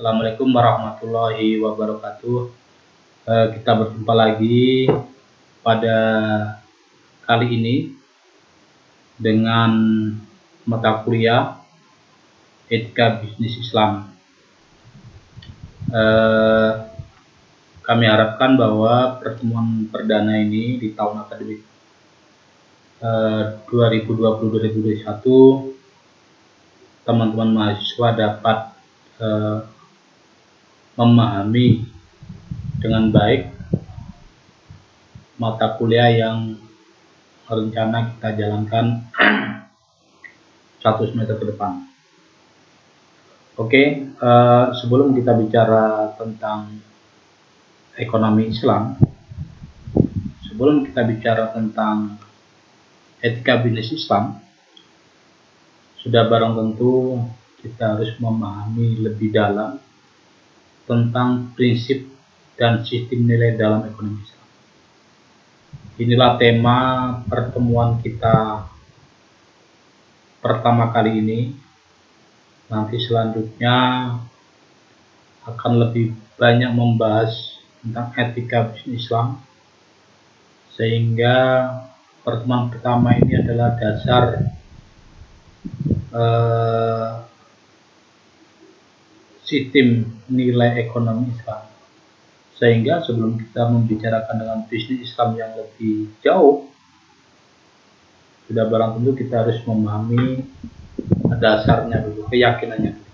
Assalamualaikum warahmatullahi wabarakatuh. Kita berjumpa lagi pada kali ini dengan mata kuliah Etika Bisnis Islam. Kami harapkan bahwa pertemuan perdana ini di tahun akademik 2020-2021 teman-teman mahasiswa dapat memahami dengan baik mata kuliah yang rencana kita jalankan 1 semester ke depan. Oke, sebelum kita bicara tentang ekonomi Islam, sebelum kita bicara tentang etika bisnis Islam, sudah barang tentu kita harus memahami lebih dalam tentang prinsip dan sistem nilai dalam ekonomi Islam. Inilah tema pertemuan kita pertama kali ini. Nanti selanjutnya akan lebih banyak membahas tentang etika bisnis Islam, sehingga pertemuan pertama ini adalah dasar sistem nilai ekonomi Islam. Sehingga sebelum kita membicarakan dengan bisnis Islam yang lebih jauh, sudah barang tentu kita harus memahami dasarnya dulu, keyakinannya dulu.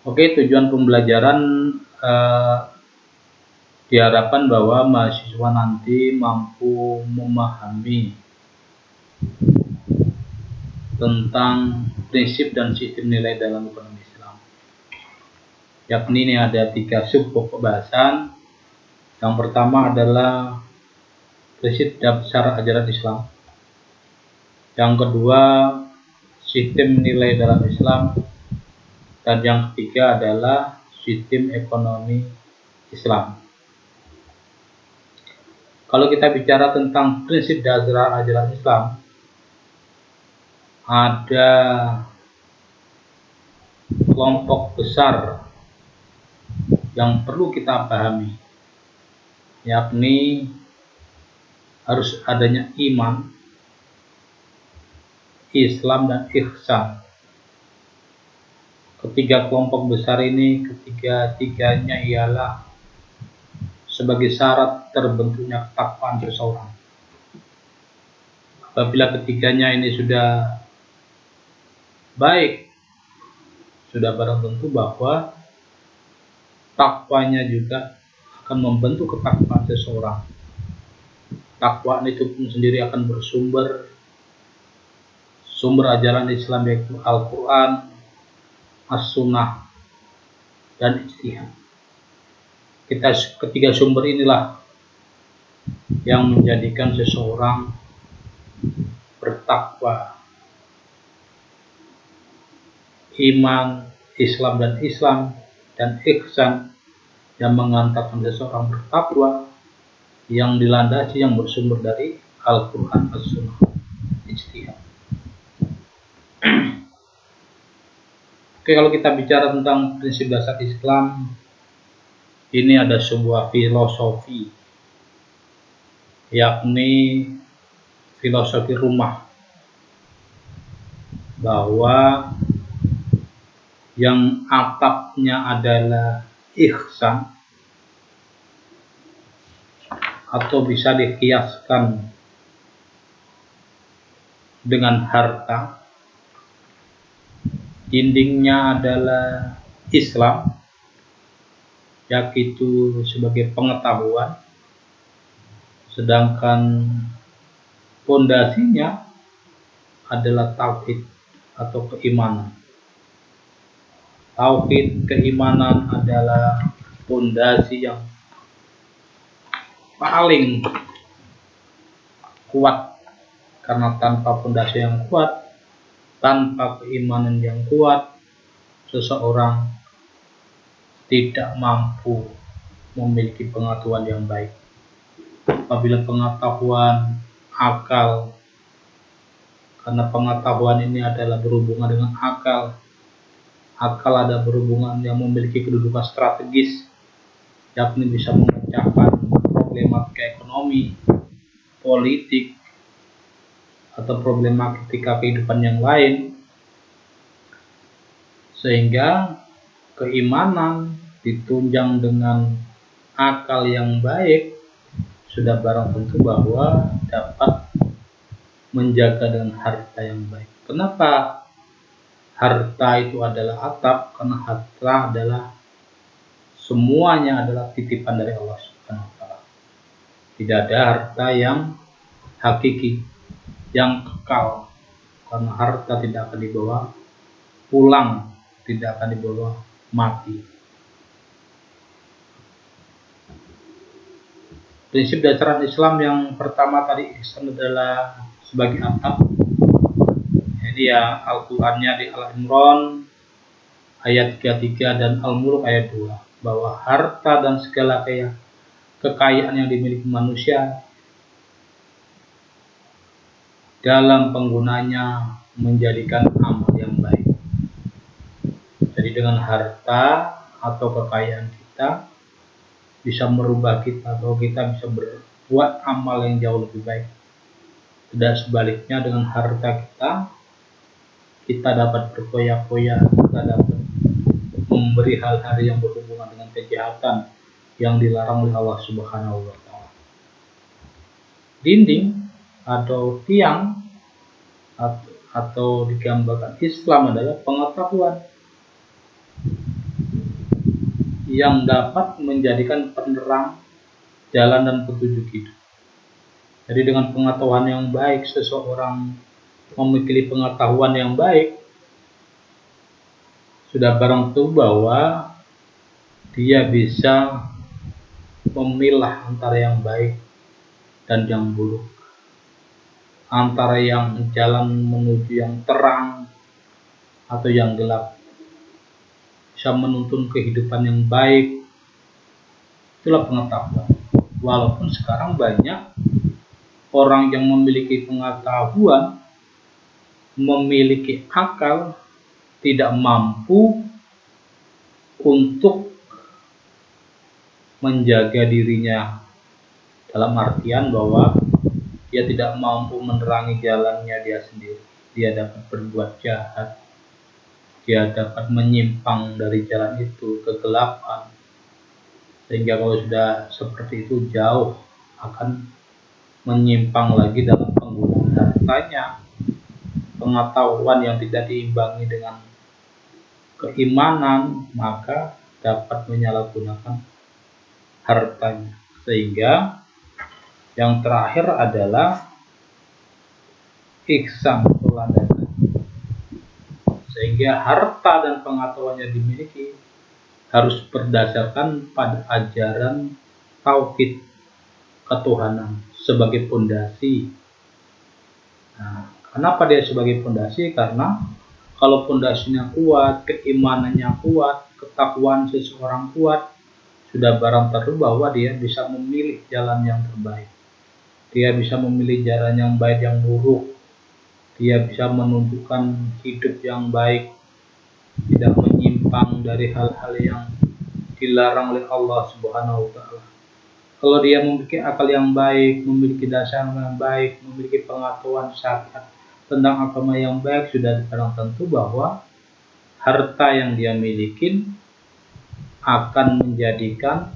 Oke, tujuan pembelajaran diharapkan bahwa mahasiswa nanti mampu memahami tentang prinsip dan sistem nilai dalam ekonomi Islam. Yakni ini ada 3 sub pokok bahasan. Yang pertama adalah prinsip dasar ajaran Islam. Yang kedua, sistem nilai dalam Islam. Dan yang ketiga adalah sistem ekonomi Islam. Kalau kita bicara tentang prinsip dasar ajaran Islam, ada kelompok besar yang perlu kita pahami, yakni harus adanya iman, Islam, dan ihsan. Ketiga kelompok besar ini, ketiga-tiganya ialah sebagai syarat terbentuknya ketakwaan seseorang. Apabila ketiganya ini sudah baik, sudah barang tentu bahwa takwanya juga akan membentuk ketakwaan seseorang. Takwaan itu pun sendiri akan bersumber ajaran Islam, yaitu Al-Quran, As-Sunnah, dan ijtihad. Ketiga sumber inilah yang menjadikan seseorang bertakwa. Iman, Islam, dan ihsan yang mengantarkan seseorang bertakwa, yang dilandasi, yang bersumber dari Al-Quran, As-Sunnah, ijtihad. Oke, kalau kita bicara tentang prinsip dasar Islam, ini ada sebuah filosofi, yakni filosofi rumah, bahwa yang atapnya adalah ihsan, atau bisa dikiaskan dengan harta, dindingnya adalah Islam, yaitu sebagai pengetahuan, sedangkan pondasinya adalah tauhid atau keimanan. Tauhid, keimanan adalah pondasi yang paling kuat, karena tanpa pondasi yang kuat, tanpa keimanan yang kuat, seseorang tidak mampu memiliki pengetahuan yang baik. Apabila pengetahuan, akal, karena pengetahuan ini adalah berhubungan dengan akal. Akal ada berhubungan yang memiliki kedudukan strategis, yakni bisa memecahkan problematika ekonomi, politik, atau problematika kehidupan yang lain, sehingga keimanan ditunjang dengan akal yang baik sudah barang tentu bahwa dapat menjaga dengan harta yang baik. Kenapa harta itu adalah atap? Karena harta adalah semuanya adalah titipan dari Allah Subhanahu wa taala. Tidak ada harta yang hakiki, yang kekal, karena harta tidak akan dibawa pulang, tidak akan dibawa mati. Prinsip dasar Islam yang pertama tadi, ihsan adalah sebagai atap. Jadi ya Al-Qur'annya di Al-Imran ayat 33 dan Al-Mulk ayat 2, bahwa harta dan segala kekayaan yang dimiliki manusia dalam penggunanya menjadikan amal yang baik. Jadi dengan harta atau kekayaan kita bisa merubah kita, atau kita bisa berbuat amal yang jauh lebih baik. Tidak sebaliknya, dengan harta kita dapat berfoya-foya, kita dapat memberi hal-hal yang berhubungan dengan kejahatan yang dilarang oleh Allah Subhanahu wa taala. Dinding atau tiang atau digambarkan Islam adalah pengetahuan yang dapat menjadikan penerang jalan dan petunjuk hidup. Jadi dengan pengetahuan yang baik, seseorang memiliki pengetahuan yang baik, sudah barang tentu bahwa dia bisa memilah antara yang baik dan yang buruk, antara yang jalan menuju yang terang atau yang gelap, bisa menuntun kehidupan yang baik. Itulah pengetahuan. Walaupun sekarang banyak orang yang memiliki pengetahuan, memiliki akal, tidak mampu untuk menjaga dirinya, dalam artian bahwa dia tidak mampu menerangi jalannya dia sendiri. Dia dapat berbuat jahat, dia dapat menyimpang dari jalan itu, kegelapan, sehingga kalau sudah seperti itu jauh akan menyimpang lagi dalam penggunaan hartanya. Pengetahuan yang tidak diimbangi dengan keimanan, maka dapat menyalahgunakan hartanya. Sehingga yang terakhir adalah ihsan, teladan. Sehingga harta dan pengetahuan yang dimiliki harus berdasarkan pada ajaran tauhid ketuhanan sebagai pondasi. Nah, kenapa dia sebagai pondasi? Karena kalau pondasinya kuat, keimanannya kuat, ketakwaan seseorang kuat, sudah barang tentu bahwa dia bisa memilih jalan yang terbaik. Dia bisa memilih jalan yang baik, yang buruk. Dia bisa menunjukkan hidup yang baik, tidak menyimpang dari hal-hal yang dilarang oleh Allah Subhanahu wa taala. Kalau dia memiliki akal yang baik, memiliki dasar yang baik, memiliki pengetahuan syariat tentang agama yang baik, sudah barang tentu bahwa harta yang dia miliki akan dijadikan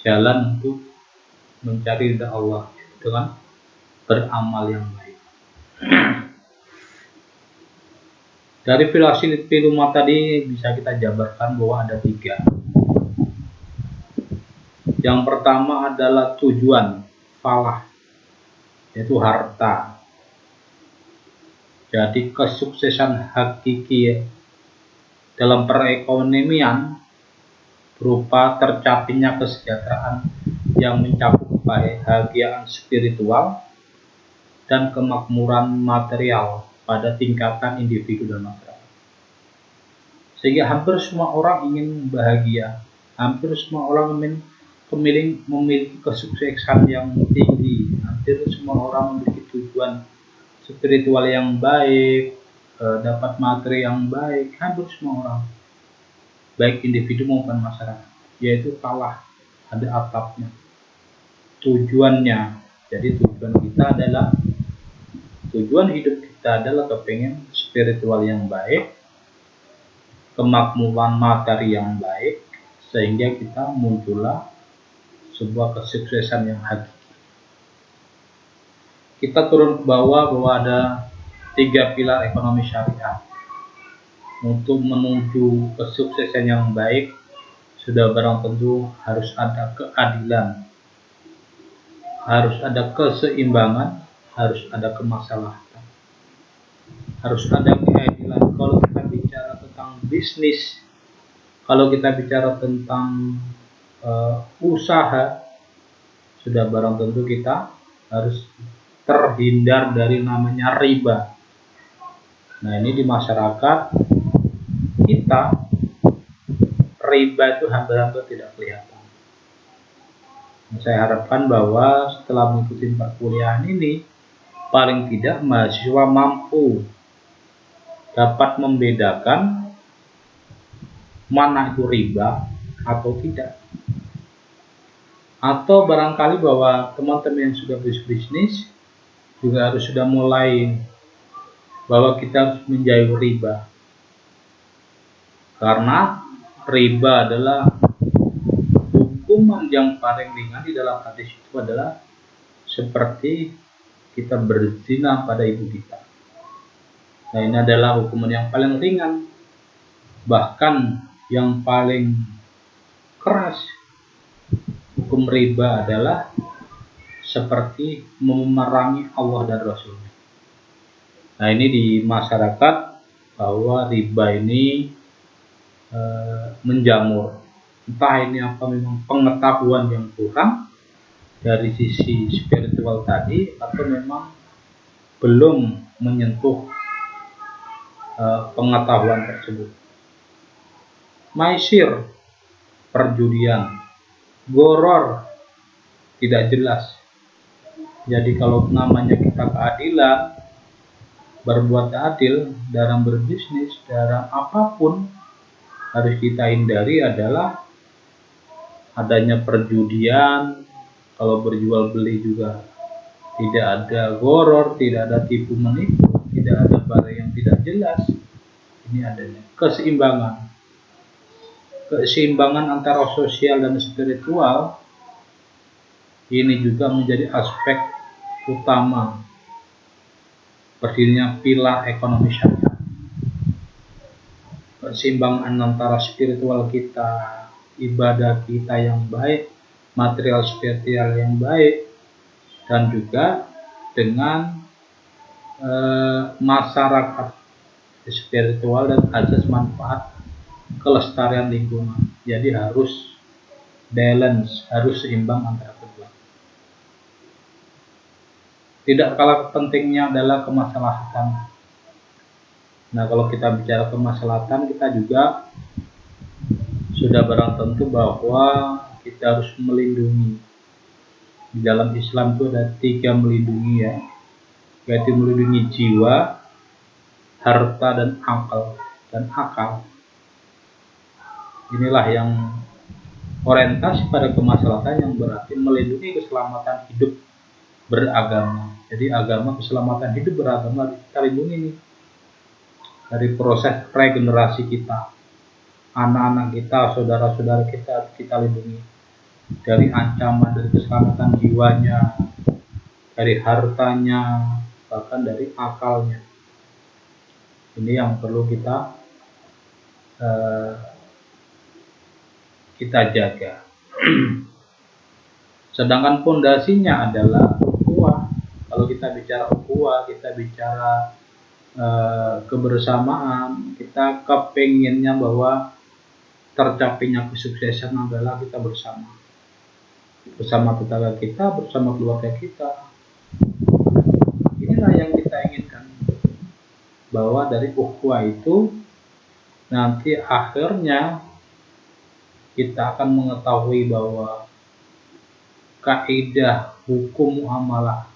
jalan untuk mencari ridha Allah dengan beramal yang baik. Dari filosofi rumah tadi bisa kita jabarkan bahwa ada 3. Yang pertama adalah tujuan falah, yaitu harta. Jadi kesuksesan hakiki dalam perekonomian berupa tercapainya kesejahteraan yang mencakup kebahagiaan spiritual dan kemakmuran material pada tingkatan individu dan masyarakat. Sehingga hampir semua orang ingin bahagia, hampir semua orang memiliki kesuksesan yang tinggi, hampir semua orang memiliki tujuan spiritual yang baik, dapat materi yang baik, hampir semua orang, baik individu maupun masyarakat, yaitu kalah, ada atapnya, tujuannya. Jadi tujuan hidup kita adalah kepengen spiritual yang baik, kemakmuran materi yang baik, sehingga kita muncullah sebuah kesuksesan yang hakiki. Kita turun ke bawah bahwa ada 3 pilar ekonomi syariah. Untuk menuju kesuksesan yang baik, sudah barang tentu harus ada keadilan, harus ada keseimbangan, harus ada kemaslahatan, harus ada keadilan. Kalau kita bicara tentang bisnis, kalau kita bicara tentang usaha, sudah barang tentu kita harus terhindar dari namanya riba. Nah, ini di masyarakat kita, riba itu hampir-hampir tidak kelihatan. Nah, saya harapkan bahwa setelah mengikuti perkuliahan ini, paling tidak mahasiswa mampu dapat membedakan mana itu riba atau tidak. Atau barangkali bahwa teman-teman yang sudah bisnis juga harus sudah mulai bahwa kita harus menjauhi riba. Karena riba adalah hukuman yang paling ringan di dalam hadis itu adalah seperti kita berzina pada ibu kita. Nah, ini adalah hukuman yang paling ringan. Bahkan yang paling keras hukum riba adalah seperti memerangi Allah dan Rasulnya. Nah, ini di masyarakat bahwa riba ini menjamur. Entah ini apa, memang pengetahuan yang kurang dari sisi spiritual tadi, atau memang belum menyentuh pengetahuan tersebut. Maisir, perjudian, goror, tidak jelas. Jadi kalau namanya kita keadilan, berbuat adil dalam berbisnis, dalam apapun, harus kita hindari adalah adanya perjudian. Kalau berjual beli juga tidak ada goror, tidak ada tipu menipu, tidak ada barang yang tidak jelas. Ini adanya keseimbangan antara sosial dan spiritual. Ini juga menjadi aspek utama berdirinya pilar ekonomi syariah. Keseimbangan antara spiritual kita, ibadah kita yang baik, material spiritual yang baik, dan juga dengan masyarakat spiritual dan azas manfaat kelestarian lingkungan. Jadi harus balance, harus seimbang antara kedua. Tidak kalah pentingnya adalah kemaslahatan. Nah, kalau kita bicara kemaslahatan, kita juga sudah barang tentu bahwa kita harus melindungi. Di dalam Islam itu ada 3 melindungi, ya, yaitu melindungi jiwa, harta, dan akal. Inilah yang orientasi pada kemaslahatan, yang berarti melindungi keselamatan hidup beragama. Jadi agama, keselamatan hidup beragama harus kita lindungi nih. Dari proses regenerasi kita, anak-anak kita, saudara-saudara kita lindungi dari ancaman, dari keselamatan jiwanya, dari hartanya, bahkan dari akalnya. Ini yang perlu kita jaga. Sedangkan pondasinya adalah ukhuwah. Kalau kita bicara ukhuwah, kita bicara kebersamaan, kita kepinginnya bahwa tercapainya kesuksesan adalah kita bersama tetangga kita, bersama keluarga kita. Inilah yang kita inginkan, bahwa dari ukhuwah itu nanti akhirnya kita akan mengetahui bahwa kaidah hukum muamalah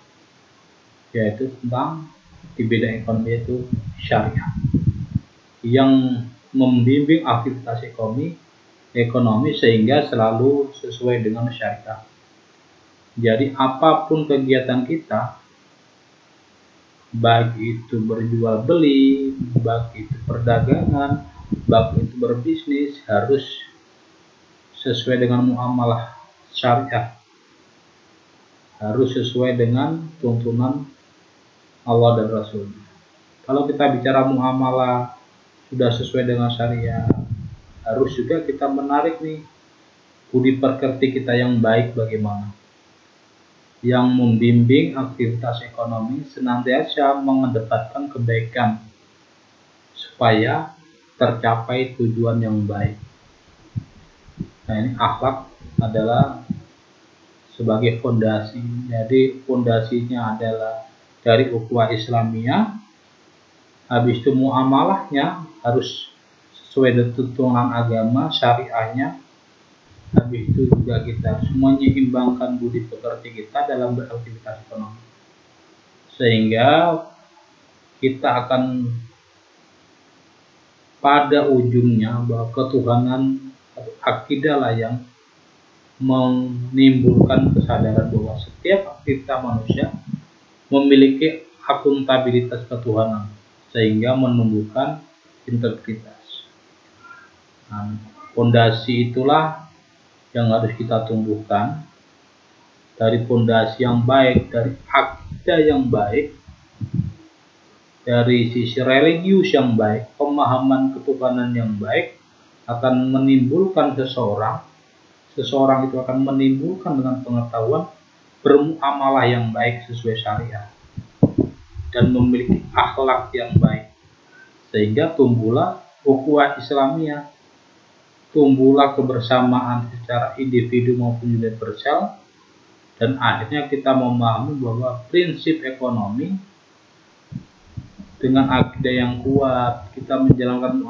yaitu tentang di bidang ekonomi itu syariah yang membimbing aktivitas ekonomi sehingga selalu sesuai dengan syariah. Jadi apapun kegiatan kita, baik itu berjual beli, baik itu perdagangan, baik itu berbisnis, harus sesuai dengan muamalah syariah, harus sesuai dengan tuntunan Allah dan Rasulnya. Kalau kita bicara muamalah sudah sesuai dengan syariah, harus juga kita menarik nih budi pekerti kita yang baik bagaimana, yang membimbing aktivitas ekonomi senantiasa mengedepankan kebaikan supaya tercapai tujuan yang baik. Nah, ini akhlak adalah sebagai fondasi. Jadi fondasinya adalah dari ukhuwah Islamiyah. Habis itu muamalahnya harus sesuai dengan tuntunan agama syariahnya. Habis itu juga kita menyeimbangkan budi pekerti kita dalam beraktivitas ekonomi, sehingga kita akan pada ujungnya bahwa ketuhanan akidah lah yang menimbulkan kesadaran bahwa setiap aktivitas manusia memiliki akuntabilitas ketuhanan, sehingga menumbuhkan integritas. Nah, fondasi itulah yang harus kita tumbuhkan. Dari fondasi yang baik, dari akidah yang baik, dari sisi religius yang baik, pemahaman ketuhanan yang baik akan menimbulkan seseorang itu akan menimbulkan dengan pengetahuan bermuamalah yang baik sesuai syariah dan memiliki akhlak yang baik, sehingga tumbuhlah ukhuwah Islamiyah, tumbuhlah kebersamaan secara individu maupun universal, dan akhirnya kita memahami bahwa prinsip ekonomi dengan akidah yang kuat, kita menjalankan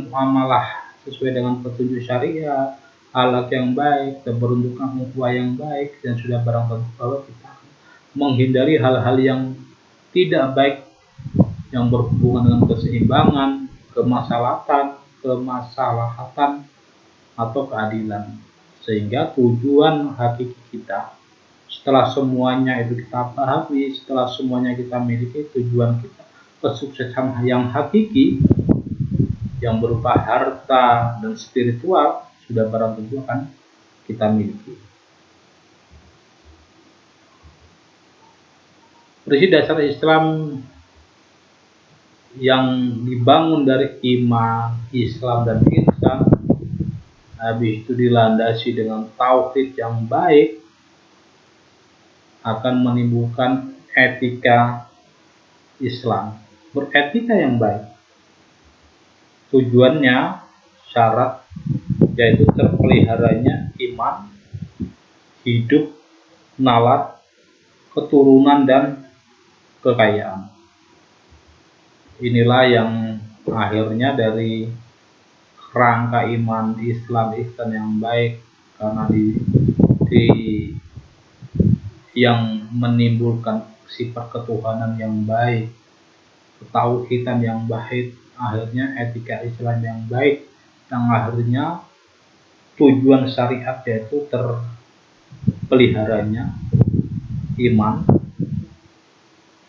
muamalah sesuai dengan petunjuk syariah, akhlak yang baik, keberuntungan ukhuwah yang baik, dan sudah barang tentu bahwa kita menghindari hal-hal yang tidak baik yang berhubungan dengan keseimbangan, kemaslahatan atau keadilan, sehingga tujuan hakiki kita setelah semuanya itu kita pahami, setelah semuanya kita miliki, tujuan kita kesuksesan yang hakiki yang berupa harta dan spiritual sudah barang tentu akan kita miliki. Prinsip dasar Islam yang dibangun dari iman, Islam, dan ihsan, habis itu dilandasi dengan tauhid yang baik, akan menimbulkan etika Islam, beretika yang baik. Tujuannya syarat yaitu terpeliharanya iman, hidup, nalar, keturunan, dan kekayaan. Inilah yang akhirnya dari rangka iman, Islam, ihsan yang baik, karena yang menimbulkan sifat ketuhanan yang baik, ketauhidan yang baik, akhirnya etika Islam yang baik, yang akhirnya tujuan syariat yaitu terpeliharanya iman,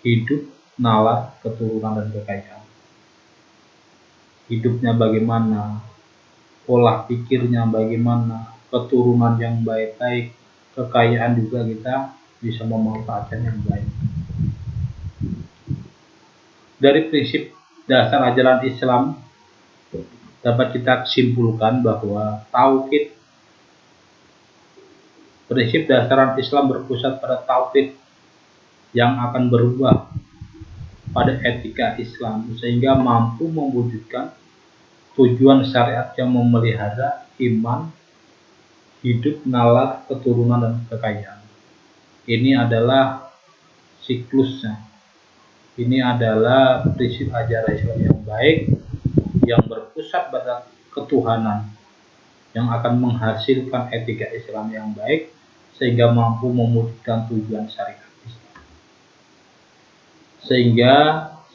hidup, nalar, keturunan, dan kekayaan. Hidupnya bagaimana, pola pikirnya bagaimana, keturunan yang baik-baik, kekayaan juga kita bisa memanfaatkan yang baik. Dari prinsip dasar ajaran Islam dapat kita simpulkan bahwa tauhid, prinsip dasar Islam berpusat pada tauhid yang akan berubah pada etika Islam, sehingga mampu mewujudkan tujuan syariat yang memelihara iman, hidup, nalar, keturunan, dan kekayaan. Ini adalah siklusnya. Ini adalah prinsip ajaran Islam yang baik, yang berpusat pada ketuhanan, yang akan menghasilkan etika Islam yang baik, sehingga mampu mewujudkan tujuan syariat. sehingga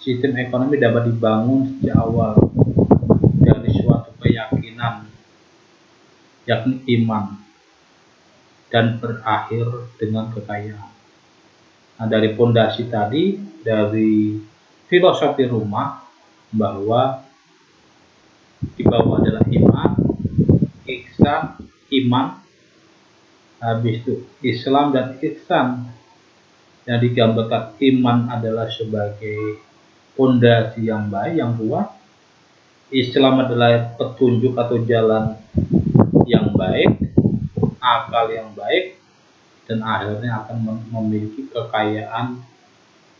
sistem ekonomi dapat dibangun sejak awal dari suatu keyakinan, yakni iman, dan berakhir dengan kekayaan. Nah, dari pondasi tadi, dari filosofi rumah bahwa di bawah adalah iman, ihsan, iman, habis itu Islam dan ihsan. Yang digambarkan iman adalah sebagai pondasi yang baik, yang kuat. Islam adalah petunjuk atau jalan yang baik, akal yang baik, dan akhirnya akan memiliki kekayaan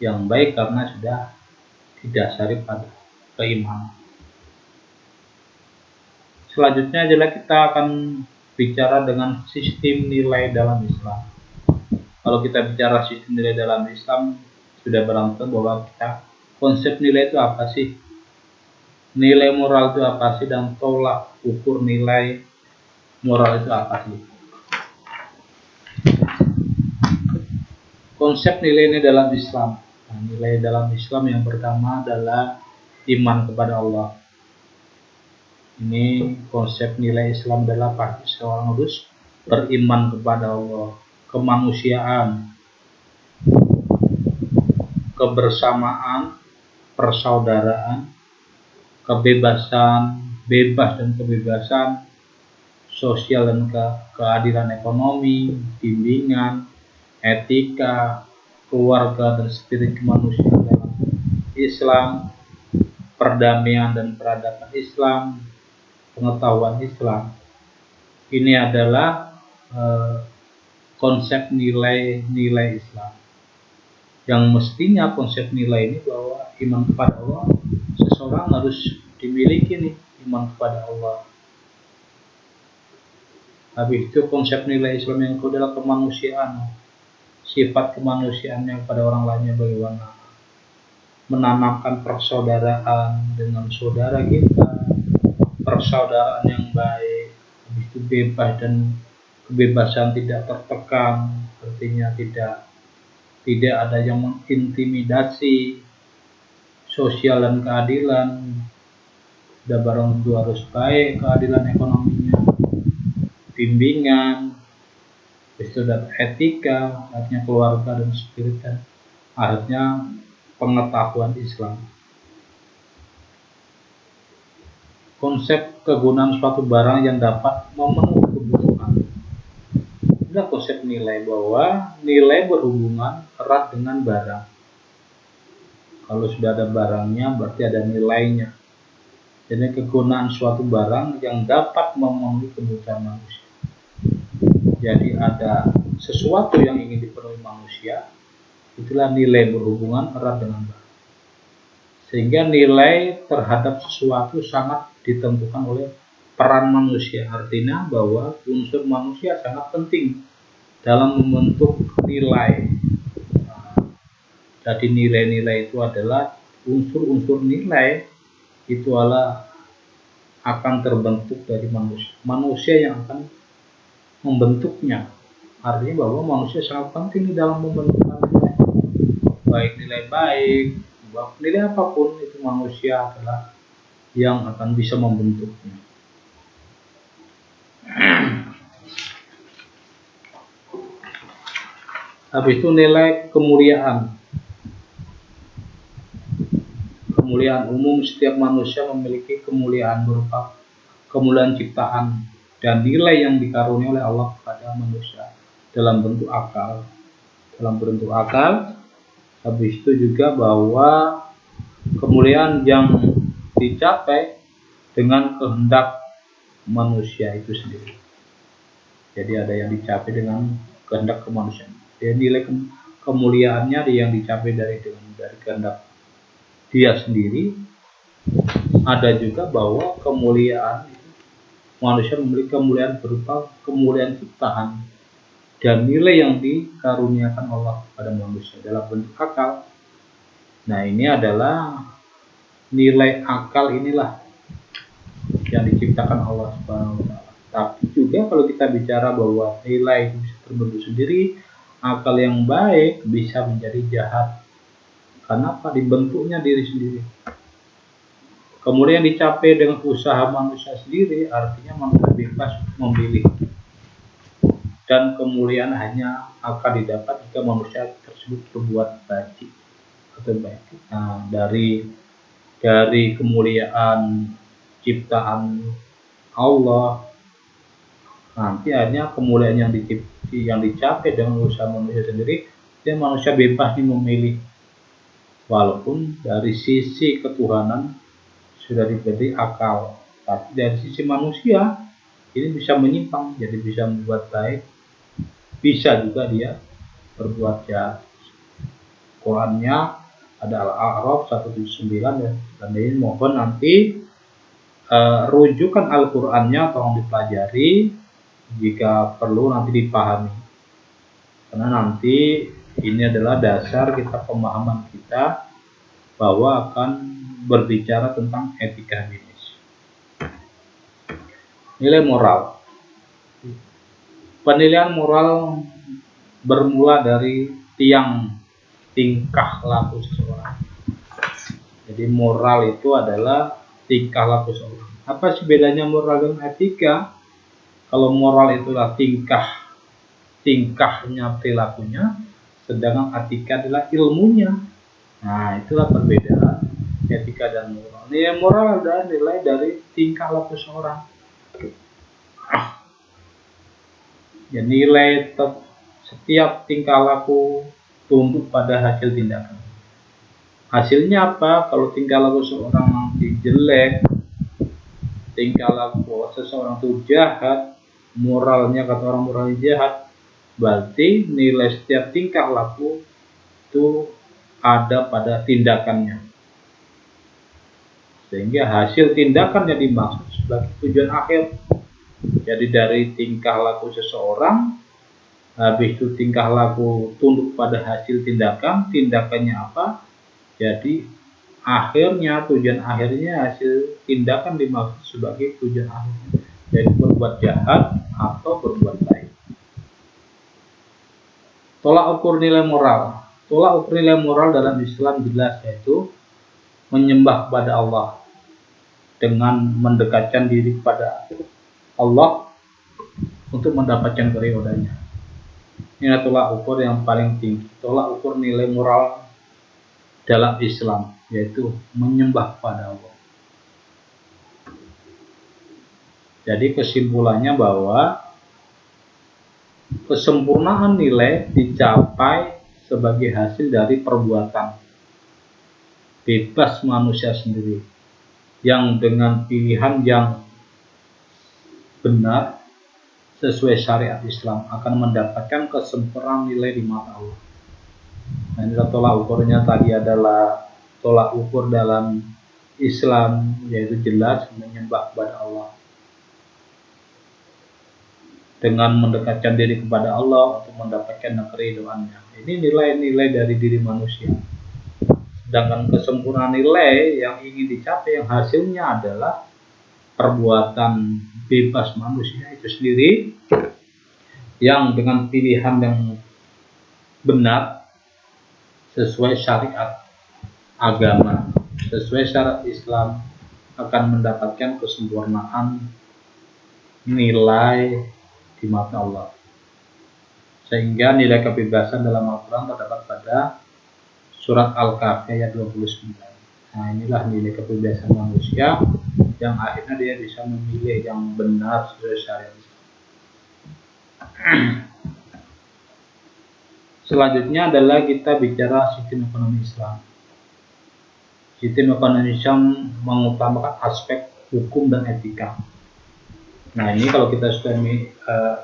yang baik karena sudah didasari pada keimanan. Selanjutnya adalah kita akan bicara dengan sistem nilai dalam Islam. Kalau kita bicara sistem nilai dalam Islam, sudah barang tentu bahwa kita konsep nilai itu apa sih? Nilai moral itu apa sih? Dan tolak ukur nilai moral itu apa sih? Konsep nilai ini dalam Islam. Nah, nilai dalam Islam yang pertama adalah iman kepada Allah. Ini konsep nilai Islam adalah pasti seorang harus beriman kepada Allah, kemanusiaan, kebersamaan, persaudaraan, kebebasan, bebas dan kebebasan, sosial dan keadilan ekonomi, bimbingan, etika, keluarga dan spirit kemanusiaan dalam Islam, perdamaian dan peradaban Islam, pengetahuan Islam. Ini adalah konsep nilai-nilai Islam. Yang mestinya konsep nilai ini bahwa iman kepada Allah, seseorang harus dimiliki nih iman kepada Allah. Habis itu konsep nilai Islam yang kedua adalah kemanusiaan. Sifat kemanusiaannya kepada orang lainnya bagaimana? Menanamkan persaudaraan dengan saudara kita, persaudaraan yang baik, habis itu bebas dan kebebasan tidak tertekan, artinya tidak ada yang mengintimidasi, sosial dan keadilan, sudah barang tentu harus baik, keadilan ekonominya, bimbingan, itu dan etika, artinya keluarga dan spirit, dan artinya pengetahuan Islam. Konsep kegunaan suatu barang yang dapat memenuhi kebutuhan. Ada konsep nilai bahwa nilai berhubungan erat dengan barang. Kalau sudah ada barangnya berarti ada nilainya. Jadi kegunaan suatu barang yang dapat memenuhi kebutuhan manusia. Jadi ada sesuatu yang ingin dipenuhi manusia, itulah nilai berhubungan erat dengan barang. Sehingga nilai terhadap sesuatu sangat ditentukan oleh peran manusia. Artinya bahwa unsur manusia sangat penting dalam membentuk nilai. Jadi nilai-nilai itu adalah unsur-unsur nilai itu adalah akan terbentuk dari manusia. Manusia yang akan membentuknya. Artinya bahwa manusia sangat penting dalam membentuk nilai. Baik nilai baik, nilai apapun itu manusia adalah yang akan bisa membentuknya. Habis itu nilai kemuliaan. Kemuliaan umum, setiap manusia memiliki kemuliaan berupa kemuliaan ciptaan dan nilai yang dikaruniai oleh Allah kepada manusia dalam bentuk akal. Habis itu juga bahwa kemuliaan yang dicapai dengan kehendak manusia itu sendiri. Jadi ada yang dicapai dengan kehendak kemanusiaan. Jadi nilai kemuliaannya yang dicapai dari kehendak dia sendiri. Ada juga bahwa kemuliaan manusia memiliki kemuliaan berupa kemuliaan ciptaan dan nilai yang dikaruniakan Allah kepada manusia dalam bentuk akal. Nah, ini adalah nilai akal, inilah yang diciptakan Allah Subhanahu wa taala. Tapi juga kalau kita bicara bahwa nilai itu bisa terbentuk sendiri, akal yang baik bisa menjadi jahat. Karena apa? Dibentuknya diri sendiri. Kemudian dicapai dengan usaha manusia sendiri, artinya manusia bebas memilih. Dan kemuliaan hanya akan didapat jika manusia tersebut berbuat baik atau baik. Nah, dari kemuliaan ciptaan Allah, nanti hanya kemuliaan yang dicapai dengan usaha manusia sendiri, dan manusia bebas memilih. Walaupun dari sisi ketuhanan sudah diberi akal, tapi dari sisi manusia ini bisa menyimpang, jadi bisa membuat baik, bisa juga dia berbuat jahat. Qurannya ada Al-A'raf 179 ya, dan ini mohon nanti rujukan Al-Qurannya tolong dipelajari, jika perlu nanti dipahami, karena nanti ini adalah dasar kita, pemahaman kita bahwa akan berbicara tentang etika bisnis. Nilai moral. Penilaian moral bermula dari tingkah laku seseorang. Jadi moral itu adalah tingkah laku seseorang. Apa sih bedanya moral dan etika? Kalau moral itulah tingkahnya, perilakunya, sedangkan etika adalah ilmunya. Nah, itulah perbedaan etika dan moral. Nilai moral adalah nilai dari tingkah laku seseorang. Ya, nilai setiap tingkah laku tunduk pada hasil tindakan. Hasilnya apa? Kalau tingkah laku seseorang nanti jelek, tingkah laku seseorang itu jahat, moralnya kata orang moralnya jahat, berarti nilai setiap tingkah laku itu ada pada tindakannya. Sehingga hasil tindakan yang dimaksud sebagai tujuan akhir. Jadi dari tingkah laku seseorang, habis itu tingkah laku tunduk pada hasil tindakan, tindakannya apa? Jadi akhirnya, tujuan akhirnya, hasil tindakan dimaksud sebagai tujuan akhirnya. Jadi berbuat jahat atau berbuat baik. Tolak ukur nilai moral. Tolak ukur nilai moral dalam Islam jelas, yaitu menyembah kepada Allah dengan mendekatkan diri kepada Allah untuk mendapatkan keridhaannya. Ini tolak ukur yang paling tinggi. Tolak ukur nilai moral dalam Islam, yaitu menyembah kepada Allah. Jadi kesimpulannya bahwa kesempurnaan nilai dicapai sebagai hasil dari perbuatan bebas manusia sendiri, yang dengan pilihan yang benar sesuai syariat Islam akan mendapatkan kesempurnaan nilai di mata Allah. Nah, ini tolak ukurnya tadi adalah tolak ukur dalam Islam, yaitu jelas menyembah kepada Allah dengan mendekatkan diri kepada Allah untuk mendapatkan keridhaannya. Ini nilai-nilai dari diri manusia. Sedangkan kesempurnaan nilai yang ingin dicapai, yang hasilnya adalah perbuatan bebas manusia itu sendiri, yang dengan pilihan yang benar sesuai syariat agama, sesuai syariat Islam, akan mendapatkan kesempurnaan nilai di mata Allah. Sehingga nilai kebebasan dalam Al-Quran terdapat pada surat Al-Kahfi ayat 29. Nah, inilah nilai kebebasan manusia yang akhirnya dia bisa memilih yang benar sesuai syariat Islam. Selanjutnya adalah kita bicara sistem ekonomi Islam. Sistem ekonomi Islam mengutamakan aspek hukum dan etika. Nah, ini kalau kita sudah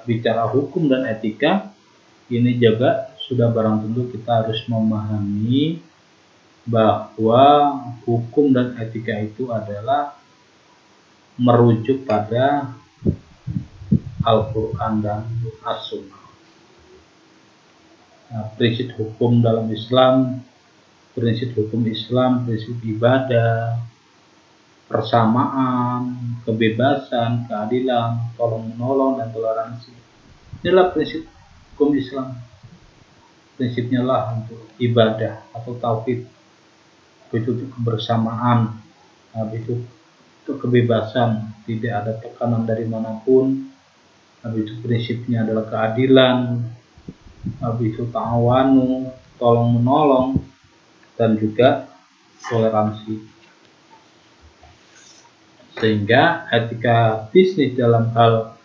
bicara hukum dan etika, ini juga sudah barang tentu kita harus memahami bahwa hukum dan etika itu adalah merujuk pada Al-Quran dan As-Sunnah. Nah, prinsip hukum dalam Islam, prinsip hukum Islam, prinsip ibadah, persamaan, kebebasan, keadilan, tolong-menolong, dan toleransi. Inilah prinsip hukum Islam. Prinsipnya lah untuk ibadah atau tauhid. habis itu kebersamaan, habis itu kebebasan, tidak ada tekanan dari manapun, habis itu prinsipnya adalah keadilan, habis itu ta'awanu, tolong menolong, dan juga toleransi. Sehingga etika bisnis dalam hal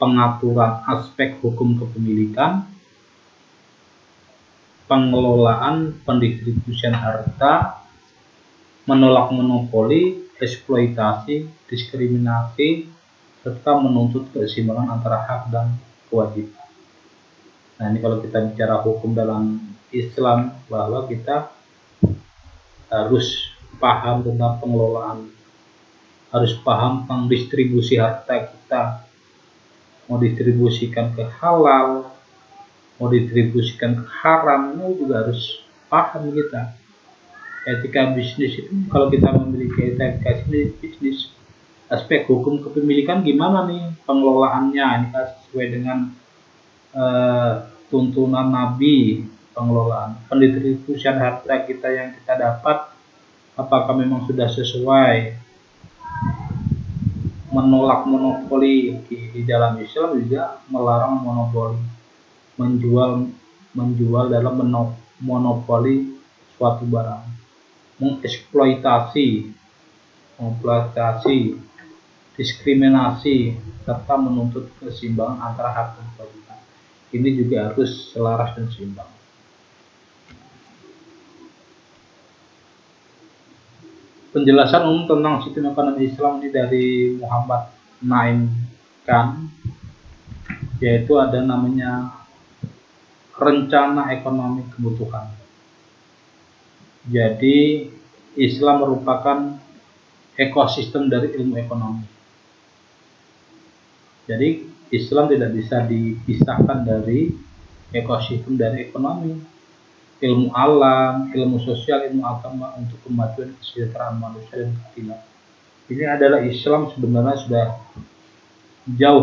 pengaturan aspek hukum kepemilikan, pengelolaan, pendistribusian harta, menolak monopoli, eksploitasi, diskriminasi, serta menuntut keseimbangan antara hak dan kewajiban. Nah, ini kalau kita bicara hukum dalam Islam, bahwa kita harus paham tentang pengelolaan, harus paham tentang distribusi harta kita, mau distribusikan ke halal, mau distribusikan ke haram, itu juga harus paham kita. Etika bisnis itu, kalau kita memiliki etika bisnis, aspek hukum kepemilikan gimana nih pengelolaannya, ini kan sesuai dengan tuntunan Nabi, pengelolaan pendistribusian harta kita yang kita dapat, apakah memang sudah sesuai. Menolak monopoli, di dalam Islam juga melarang monopoli, menjual dalam monopoli suatu barang, mengeksploitasi, diskriminasi, serta menuntut keseimbangan antara hak dan kewajiban. Ini juga harus selaras dan seimbang. Penjelasan umum tentang sistem ekonomi Islam ini dari Muhammad Naim Khan, yaitu ada namanya rencana ekonomi kebutuhan. Jadi Islam merupakan ekosistem dari ilmu ekonomi. Jadi Islam tidak bisa dipisahkan dari ekosistem dari ekonomi. Ilmu alam, ilmu sosial, ilmu agama untuk kemajuan kesejahteraan manusia dan keadilan. Ini adalah Islam sebenarnya sudah jauh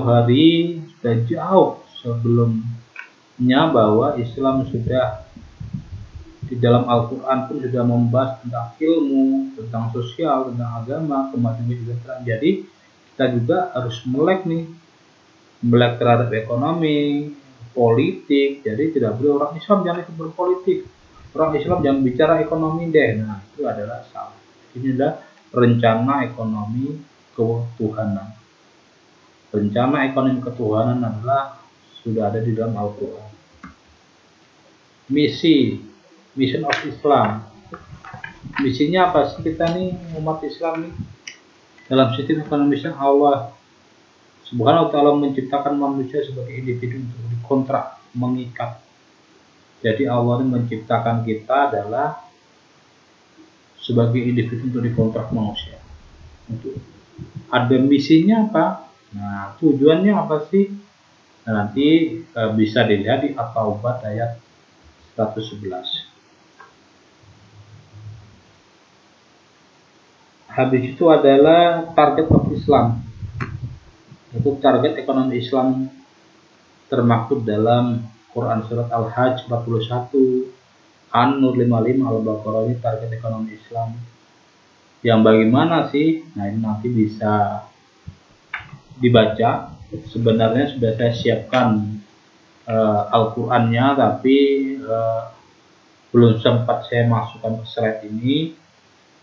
sebelumnya, bahwa Islam sudah di dalam Al-Quran pun sudah membahas tentang ilmu, tentang sosial, tentang agama, kemajuan kesejahteraan. Jadi kita juga harus melek terhadap ekonomi, politik. Jadi tidak boleh orang Islam jangan ikut berpolitik, orang Islam jangan bicara ekonomi deh. Nah, itu adalah salah. Ini adalah rencana ekonomi ketuhanan. Rencana ekonomi ketuhanan adalah sudah ada di dalam Al-Quran. Mission of Islam. Misinya apa sih kita nih umat Islam nih? Dalam sistem ekonomi Islam, Allah Subhanahu wa ta'ala menciptakan manusia sebagai individu untuk dikontrak, mengikat. Jadi Allah menciptakan kita adalah sebagai individu untuk dikontrak manusia. Untuk ada misinya apa? Nah, tujuannya apa sih? Nah, nanti bisa dilihat di At-Taubah ayat 111. Habis itu adalah target of Islam. Itu target ekonomi Islam termaktub dalam Quran surat Al-Hajj 41, An-Nur 55, Al-Baqarah. Ini target ekonomi Islam. Yang bagaimana sih? Nah, ini nanti bisa dibaca. Sebenarnya sudah saya siapkan Al-Qurannya, tapi belum sempat saya masukkan ke slide ini.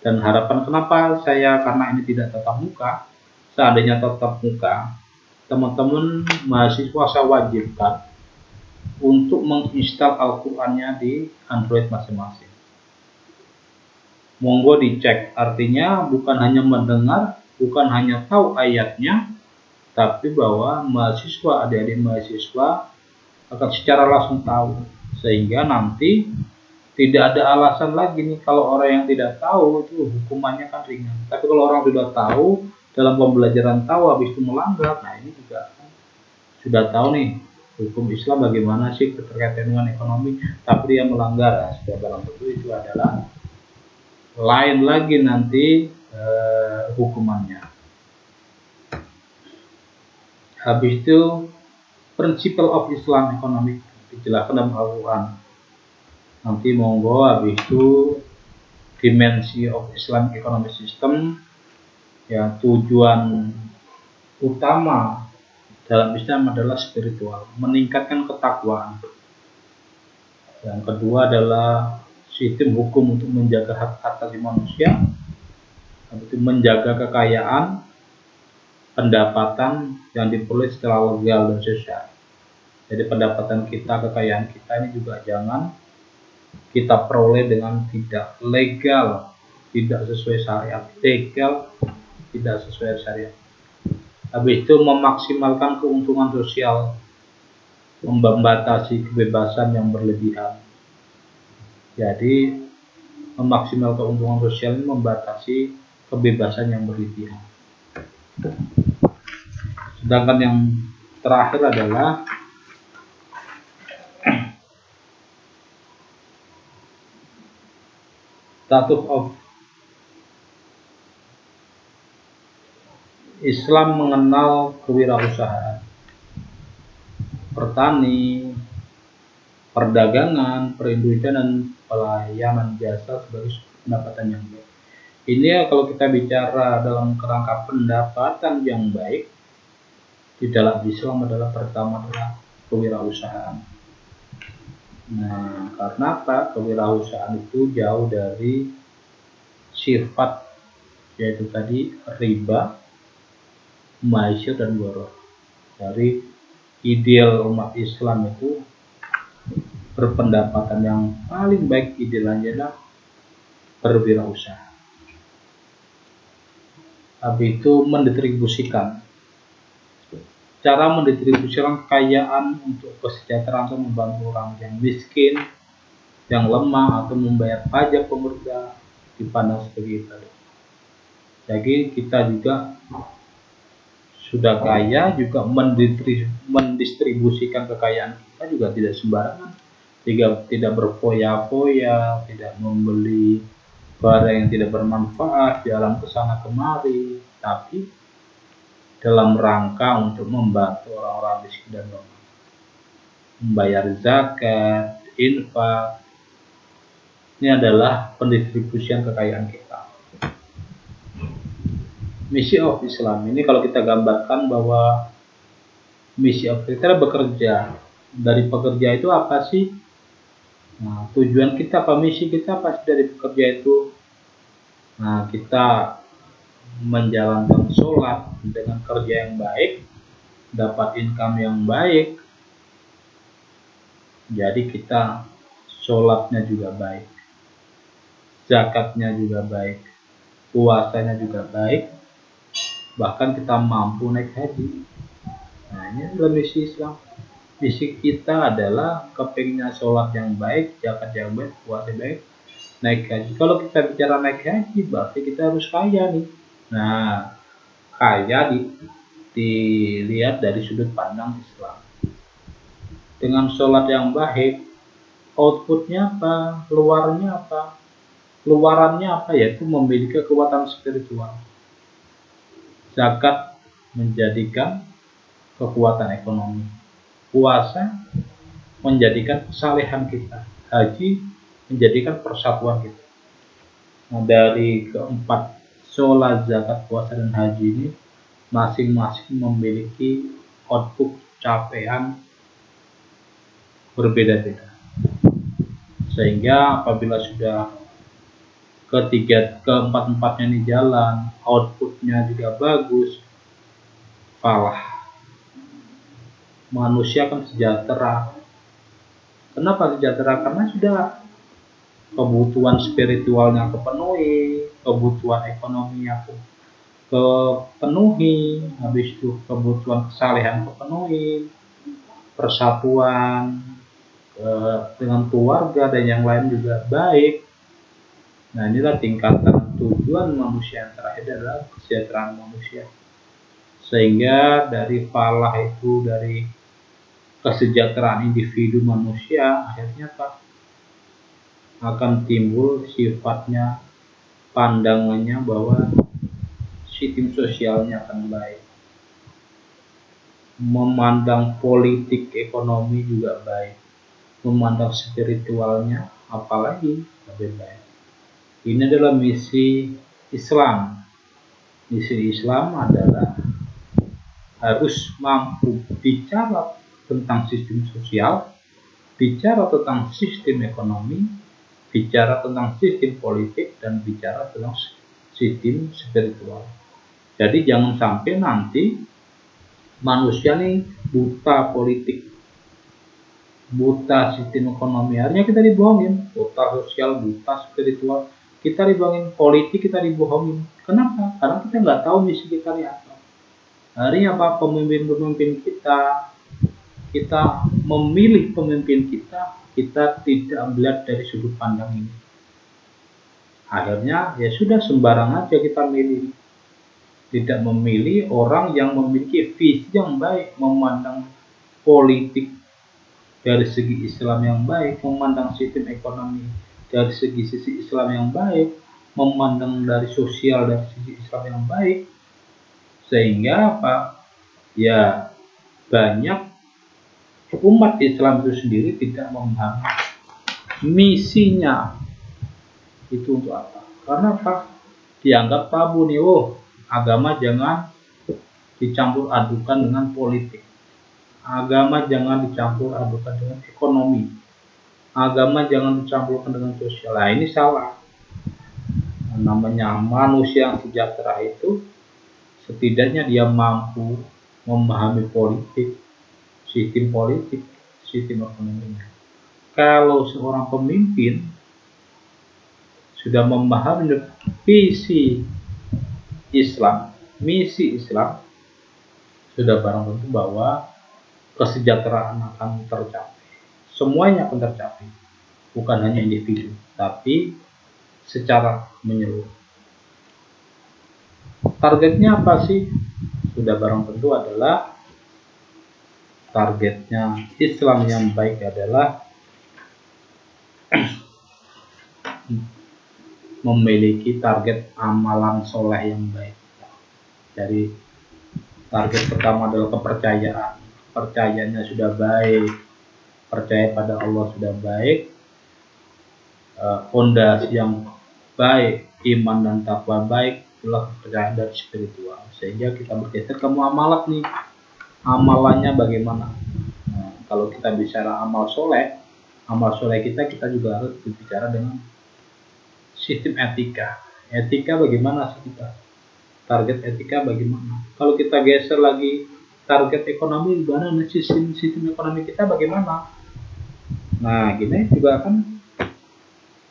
Dan harapan kenapa karena ini tidak tatap muka. Seandainya tatap muka, teman-teman mahasiswa saya wajibkan untuk menginstal Al-Qurannya di Android masing-masing. Monggo dicek, artinya bukan hanya mendengar, bukan hanya tahu ayatnya, tapi bahwa mahasiswa, adik-adik mahasiswa akan secara langsung tahu, sehingga nanti tidak ada alasan lagi nih kalau orang yang tidak tahu itu hukumannya kan ringan. Tapi kalau orang sudah tahu, dalam pembelajaran tahu habis itu melanggar, nah ini juga sudah tahu nih hukum Islam bagaimana sih terkait dengan ekonomi, tapi dia melanggar, sudah dalam tentu itu adalah lain lagi nanti hukumannya. Habis itu principle of Islam economic dijelaskan dalam Al-Quran. Nanti monggo habis itu dimensi of Islamic economic system, ya tujuan utama dalam Islam adalah spiritual, meningkatkan ketakwaan. Yang kedua adalah sistem hukum untuk menjaga hak asasi manusia, yaitu menjaga kekayaan, pendapatan yang diperoleh secara legal dan sosial. Jadi pendapatan kita, kekayaan kita ini juga jangan kita peroleh dengan tidak legal, tidak sesuai syariat. Legal, tidak sesuai syariat. Habis itu memaksimalkan keuntungan sosial, membatasi kebebasan yang berlebihan. Jadi memaksimal keuntungan sosial ini membatasi kebebasan yang berlebihan. Sedangkan yang terakhir adalah status of Islam mengenal kewirausahaan, pertani, perdagangan, perindustrian, dan pelayanan jasa sebagai pendapatan yang baik. Ini kalau kita bicara dalam kerangka pendapatan yang baik di dalam Islam adalah pertama adalah kewirausahaan. Nah, karena apa? Kewirausahaan itu jauh dari sifat yaitu tadi riba, maisir, dan gharar. Dari ideal umat Islam itu berpendapatan yang paling baik idealnya adalah berwirausaha. Habis itu mendistribusikan. Cara mendistribusikan kekayaan untuk kesejahteraan atau membantu orang yang miskin, yang lemah, atau membayar pajak pemerintah dipandang sebagai ibadah. Jadi kita juga sudah kaya, juga mendistribusikan kekayaan kita juga tidak sembarangan, tidak berfoya-foya, tidak membeli barang yang tidak bermanfaat, jalan kesana kemari, tapi dalam rangka untuk membantu orang-orang miskin dan lemah, membayar zakat, infak. Ini adalah pendistribusian kekayaan kita. Misi of Islam ini kalau kita gambarkan bahwa misi of kita bekerja. Dari pekerja itu apa sih? Nah, tujuan kita apa, misi kita apa sih dari pekerja itu? Nah, kita menjalankan sholat dengan kerja yang baik, dapat income yang baik, jadi kita sholatnya juga baik, zakatnya juga baik, puasanya juga baik, bahkan kita mampu naik haji. Nah, ini adalah misi Islam. Misi kita adalah kepinginnya sholat yang baik, zakat yang baik, puasa baik, naik haji. Kalau kita bicara naik haji, berarti kita harus kaya nih. Nah, kaya dilihat dari sudut pandang Islam. Dengan sholat yang baik, outputnya apa? Keluarannya apa? Yaitu memiliki kekuatan spiritual. Zakat menjadikan kekuatan ekonomi. Puasa menjadikan kesalehan kita. Haji menjadikan persatuan kita. Nah, dari keempat sholat, zakat, puasa, dan haji ini masing-masing memiliki output capaian berbeda-beda. Sehingga apabila sudah keempat-empatnya ini jalan, outputnya juga bagus, falah. Manusia akan sejahtera. Kenapa sejahtera? Karena sudah kebutuhan spiritualnya kepenuhi, kebutuhan ekonominya kepenuhi, habis itu kebutuhan kesalehan kepenuhi, persatuan dengan keluarga dan yang lain juga baik. Nah, inilah tingkatan tujuan manusia yang terakhir adalah kesejahteraan manusia. Sehingga dari falah itu, dari kesejahteraan individu manusia, akhirnya akan timbul sifatnya, pandangannya bahwa sistem sosialnya akan baik. Memandang politik ekonomi juga baik. Memandang spiritualnya apalagi lebih baik. Ini adalah misi Islam. Misi Islam adalah harus mampu bicara tentang sistem sosial, bicara tentang sistem ekonomi, bicara tentang sistem politik, dan bicara tentang sistem spiritual. Jadi jangan sampai nanti manusia nih buta politik, buta sistem ekonomi, akhirnya kita dibohongin, buta sosial, buta spiritual, kita dibohongin, politik kita dibohongin. Kenapa? Karena kita nggak tahu misi kita ini apa. Akhirnya apa? Pemimpin-pemimpin kita memilih pemimpin kita tidak melihat dari sudut pandang ini. Akhirnya ya sudah, sembarang aja kita milih. Tidak memilih orang yang memiliki visi yang baik, memandang politik dari segi Islam yang baik, memandang sistem ekonomi dari sisi Islam yang baik, memandang dari sosial dari sisi Islam yang baik. Sehingga apa? Ya banyak umat Islam itu sendiri tidak memahami misinya itu untuk apa. Karena apa? Dianggap tabu nih, agama jangan dicampur adukan dengan politik, agama jangan dicampur adukan dengan ekonomi, agama jangan dicampurkan dengan sosial. Nah, ini salah. Namanya manusia yang sejahtera itu setidaknya dia mampu memahami politik, sistem ekonominya. Kalau seorang pemimpin sudah memahami visi Islam, misi Islam, sudah barang tentu bahwa kesejahteraan akan tercapai. Semuanya akan tercapai, bukan hanya individu, tapi secara menyeluruh. Targetnya apa sih? Sudah barang tentu adalah targetnya Islam yang baik adalah memiliki target amalan soleh yang baik. Jadi target pertama adalah kepercayaan. Percayanya sudah baik, percaya pada Allah sudah baik, fondasi yang baik, iman dan takwa baik, itulah kepercayaan dari spiritual. Sehingga kita bergeser ke muamalat nih, amalannya bagaimana. Nah, kalau kita bicara amal soleh kita juga harus berbicara dengan sistem etika bagaimana sih kita, target etika bagaimana. Kalau kita geser lagi target ekonomi, gimana sistem ekonomi kita bagaimana. Nah gini juga kan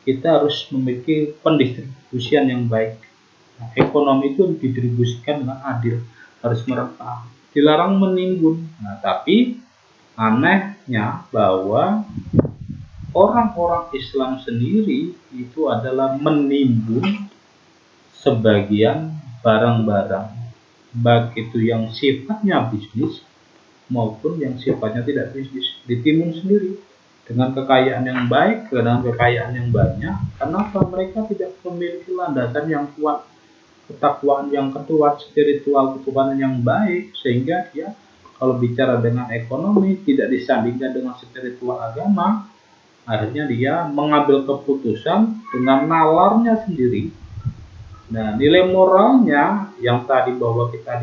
kita harus memiliki pendistribusian yang baik. Nah, ekonomi itu didistribusikan dengan adil, harus merata, dilarang menimbun. Nah tapi anehnya bahwa orang-orang Islam sendiri itu adalah menimbun sebagian barang-barang, baik itu yang sifatnya bisnis maupun yang sifatnya tidak bisnis, ditimbun sendiri dengan kekayaan yang baik, dengan kekayaan yang banyak. Kenapa? Mereka tidak memiliki landasan yang kuat, ketakwaan yang kuat, spiritual ketuhanan yang baik, sehingga dia kalau bicara dengan ekonomi tidak disandingkan dengan spiritual agama. Akhirnya dia mengambil keputusan dengan nalarnya sendiri. Nah, nilai moralnya yang tadi bahwa kita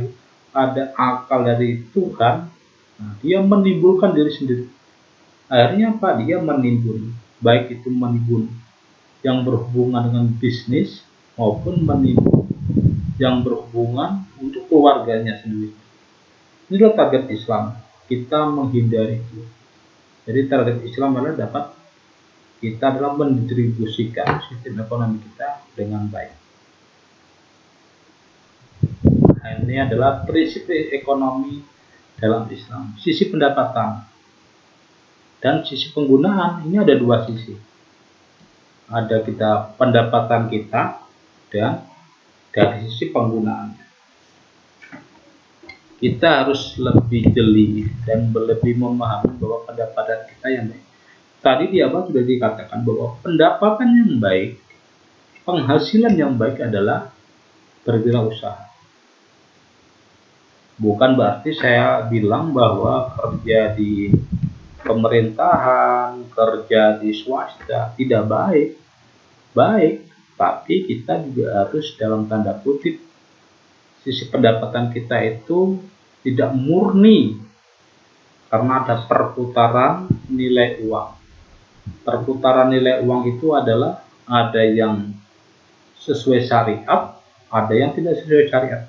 ada akal dari Tuhan, nah, dia menimbulkan diri sendiri. Akhirnya apa? Dia menimbun, baik itu menimbun yang berhubungan dengan bisnis maupun menimbun yang berhubungan untuk keluarganya sendiri. Inilah target Islam. Kita menghindari itu. Jadi target Islam adalah kita adalah mendistribusikan sistem ekonomi kita dengan baik. Nah, ini adalah prinsip ekonomi dalam Islam. Sisi pendapatan dan sisi penggunaan, ini ada dua sisi. Ada kita pendapatan kita dan dari sisi penggunaannya. Kita harus lebih jeli dan lebih memahami bahwa pendapatan kita yang baik. Tadi di awal sudah dikatakan bahwa pendapatan yang baik, penghasilan yang baik adalah berwirausaha. Bukan berarti saya bilang bahwa kerja di pemerintahan, kerja di swasta tidak baik. Baik, tapi kita juga harus dalam tanda kutip sisi pendapatan kita itu tidak murni, karena ada perputaran nilai uang. Perputaran nilai uang itu adalah ada yang sesuai syariat, ada yang tidak sesuai syariat.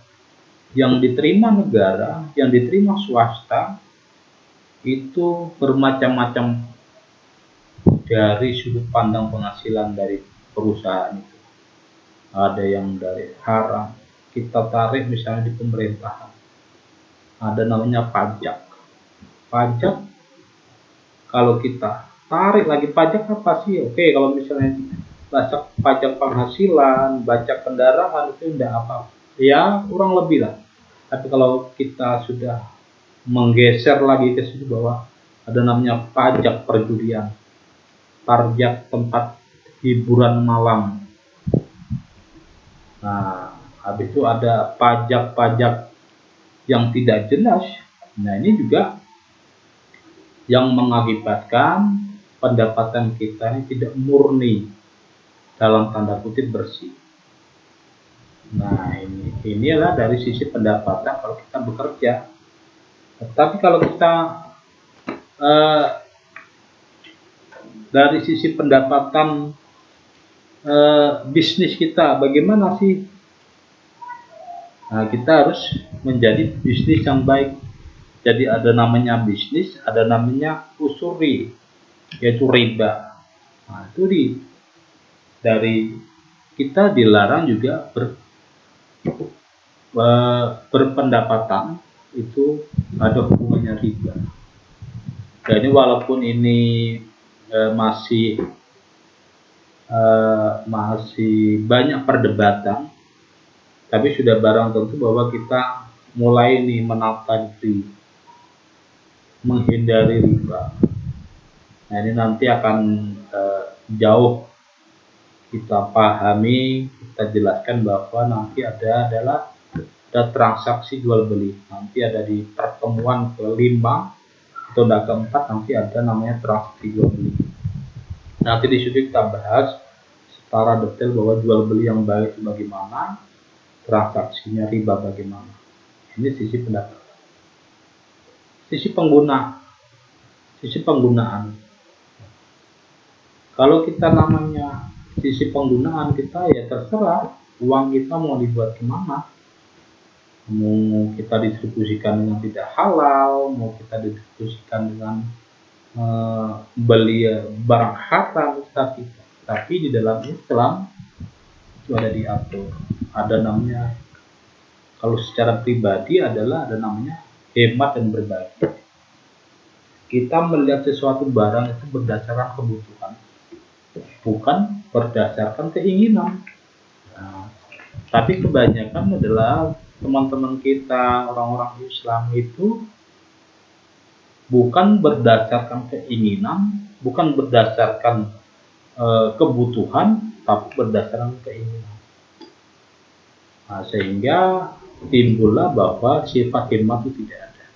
Yang diterima negara, yang diterima swasta itu bermacam-macam dari sudut pandang penghasilan dari perusahaan itu. Ada yang dari haram, kita tarik misalnya di pemerintahan, ada namanya pajak. Pajak, kalau kita tarik lagi pajak apa sih? Oke, kalau misalnya pajak penghasilan, pajak kendaraan itu tidak apa, ya kurang lebih lah. Tapi kalau kita sudah menggeser lagi ke situ bahwa ada namanya pajak perjudian, pajak tempat hiburan malam. Nah, habis itu ada pajak-pajak yang tidak jelas. Nah, ini juga yang mengakibatkan pendapatan kita ini tidak murni, dalam tanda kutip bersih. Nah, ini adalah dari sisi pendapatan kalau kita bekerja. Tetapi kalau kita dari sisi pendapatan bisnis kita, bagaimana sih? Nah, kita harus menjadi bisnis yang baik. Jadi ada namanya bisnis, ada namanya usuri, yaitu riba. Nah, itu dari kita dilarang juga berpendapatan itu ada hubungannya riba. Jadi walaupun ini masih banyak perdebatan, tapi sudah barang tentu bahwa kita mulai menata diri, menghindari riba. Nah, ini nanti akan jauh kita pahami, kita jelaskan bahwa nanti ada transaksi jual beli. Nanti ada di pertemuan kelima atau keempat, nanti ada namanya transaksi jual beli. Nanti di situ kita bahas secara detail bahwa jual beli yang baik itu bagaimana, transaksinya riba bagaimana. Ini sisi pendapatan. Sisi penggunaan. Kalau kita namanya sisi penggunaan kita, ya terserah uang kita mau dibuat kemana. Mau kita distribusikan dengan tidak halal, mau kita distribusikan dengan beli barang haram, tapi di dalam Islam itu ada diatur. Ada namanya, kalau secara pribadi adalah ada namanya hemat dan berbagi. Kita melihat sesuatu barang itu berdasarkan kebutuhan, bukan berdasarkan keinginan. Nah, tapi kebanyakan adalah teman-teman kita, orang-orang Islam itu bukan berdasarkan keinginan, bukan berdasarkan kebutuhan, tapi berdasarkan keinginan. Nah, sehingga timbullah bahwa sifat hemat itu tidak ada.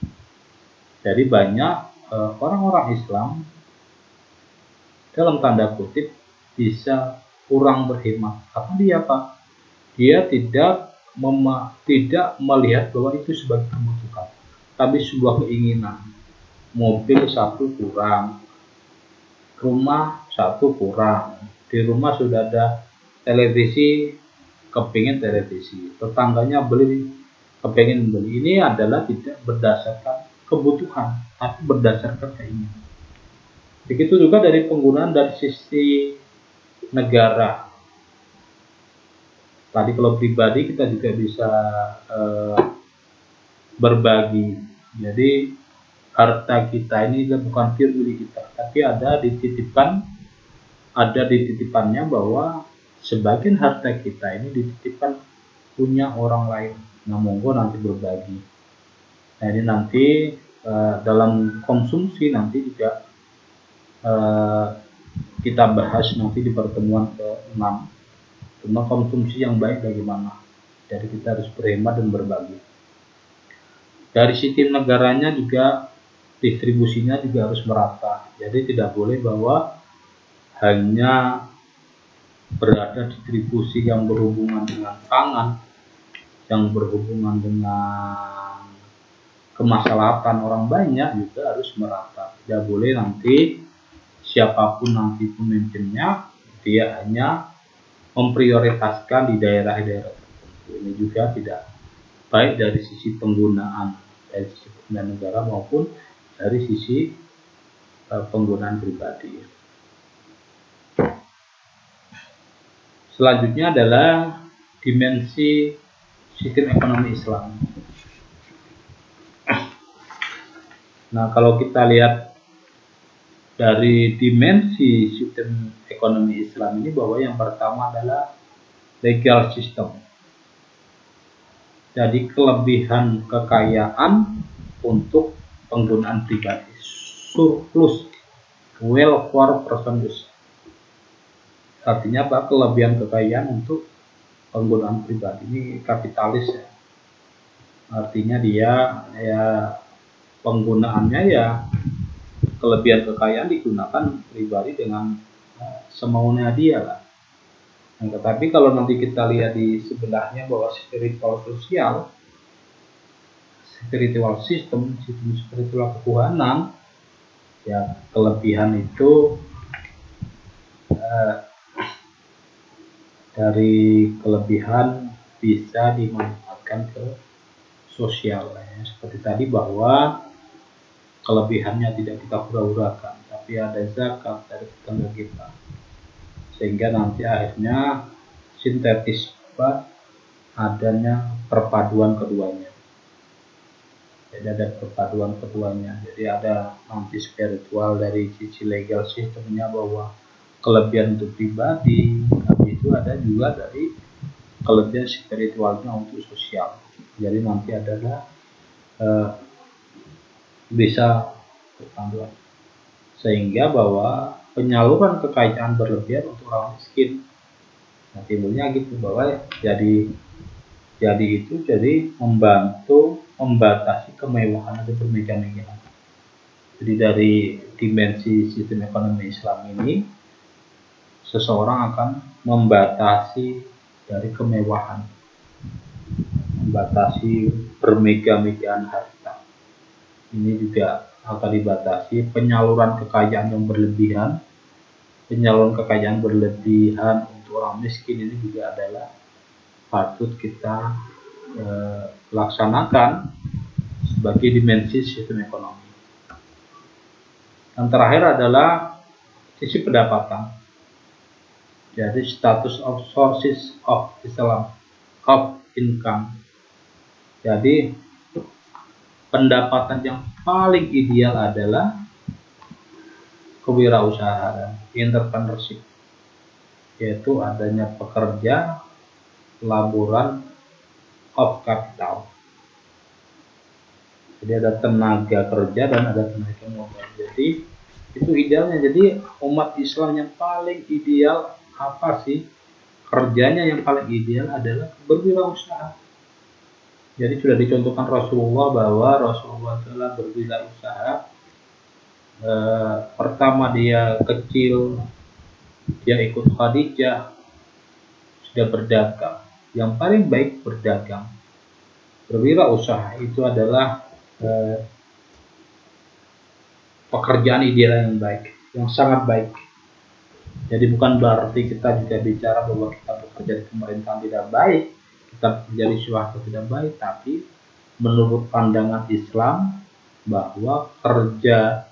Jadi banyak orang-orang Islam dalam tanda kutip bisa kurang berhemat. Karena dia apa? Dia tidak melihat bahwa itu sebagai kebutuhan, tapi sebuah keinginan. Mobil satu kurang, rumah satu kurang, di rumah sudah ada televisi, kepingin televisi, tetangganya beli, kepingin beli. Ini adalah tidak berdasarkan kebutuhan, tapi berdasarkan keinginan. Begitu juga dari penggunaan dari sisi negara. Tadi kalau pribadi kita juga bisa berbagi. Jadi harta kita ini bukan pure milik kita, tapi ada dititipannya bahwa sebagian harta kita ini dititipkan punya orang lain. Nah, monggo nanti berbagi. Nah, ini nanti dalam konsumsi nanti juga kita bahas nanti di pertemuan ke-6 tentang konsumsi yang baik bagaimana. Jadi kita harus berhemat dan berbagi. Dari sisi negaranya juga distribusinya juga harus merata. Jadi tidak boleh bahwa hanya berada distribusi yang berhubungan dengan pangan, yang berhubungan dengan kemaslahatan orang banyak juga harus merata. Tidak boleh nanti siapapun nanti pemimpinnya dia hanya memprioritaskan di daerah-daerah tertentu. Ini juga tidak baik dari sisi penggunaan, dari sisi penggunaan negara maupun dari sisi penggunaan pribadi. Selanjutnya adalah dimensi sistem ekonomi Islam. Nah, kalau kita lihat dari dimensi sistem ekonomi Islam ini, bahwa yang pertama adalah legal system. Jadi kelebihan kekayaan untuk penggunaan pribadi, surplus, wealth for person use. Artinya apa? Kelebihan kekayaan untuk penggunaan pribadi. Ini kapitalis ya. Artinya dia ya penggunaannya ya kelebihan kekayaan digunakan pribadi dengan semaunya dia lah. Nah, tetapi kalau nanti kita lihat di sebelahnya bahwa spiritual sosial, spiritual system, sistem spiritual ketuhanan, ya kelebihan itu dari kelebihan bisa dimanfaatkan ke sosial ya. Seperti tadi bahwa kelebihannya tidak kita hura-hurakan, tapi ada zakat dari tetangga kita, sehingga nanti akhirnya sintetis adanya perpaduan keduanya. Jadi ada perpaduan keduanya. Jadi ada nanti spiritual dari sisi legal sistemnya bahwa kelebihan untuk pribadi, tapi itu ada juga dari kelebihan spiritualnya untuk sosial. Jadi nanti adalah bisa berpanduan, sehingga bahwa penyaluran kekayaan berlebihan untuk orang miskin. Nah, timbulnya gitu bahwa jadi membantu membatasi kemewahan atau bermegah-megahan. Jadi dari dimensi sistem ekonomi Islam ini, seseorang akan membatasi dari kemewahan, membatasi bermegah-megahan harta. Ini juga akan dibatasi penyaluran kekayaan yang berlebihan. Penyaluran kekayaan berlebihan untuk orang miskin ini juga adalah patut kita laksanakan sebagai dimensi sistem ekonomi. Yang terakhir adalah sisi pendapatan. Jadi status of sources of Islam, of income. Jadi pendapatan yang paling ideal adalah kewirausahaan, entrepreneurship, yaitu adanya pekerja, laboran of capital. Jadi ada tenaga kerja dan ada tenaga modal. Jadi itu idealnya. Jadi umat Islam yang paling ideal apa sih? Kerjanya yang paling ideal adalah berwirausaha. Jadi sudah dicontohkan Rasulullah bahwa Rasulullah telah berwirausaha. Pertama dia kecil, dia ikut Khadijah, sudah berdagang. Yang paling baik berdagang. Berwirausaha itu adalah pekerjaan ideal yang baik, yang sangat baik. Jadi bukan berarti kita juga bicara bahwa kita bekerja di pemerintahan tidak baik, kita bekerja di swasta tidak baik, tapi menurut pandangan Islam bahwa kerja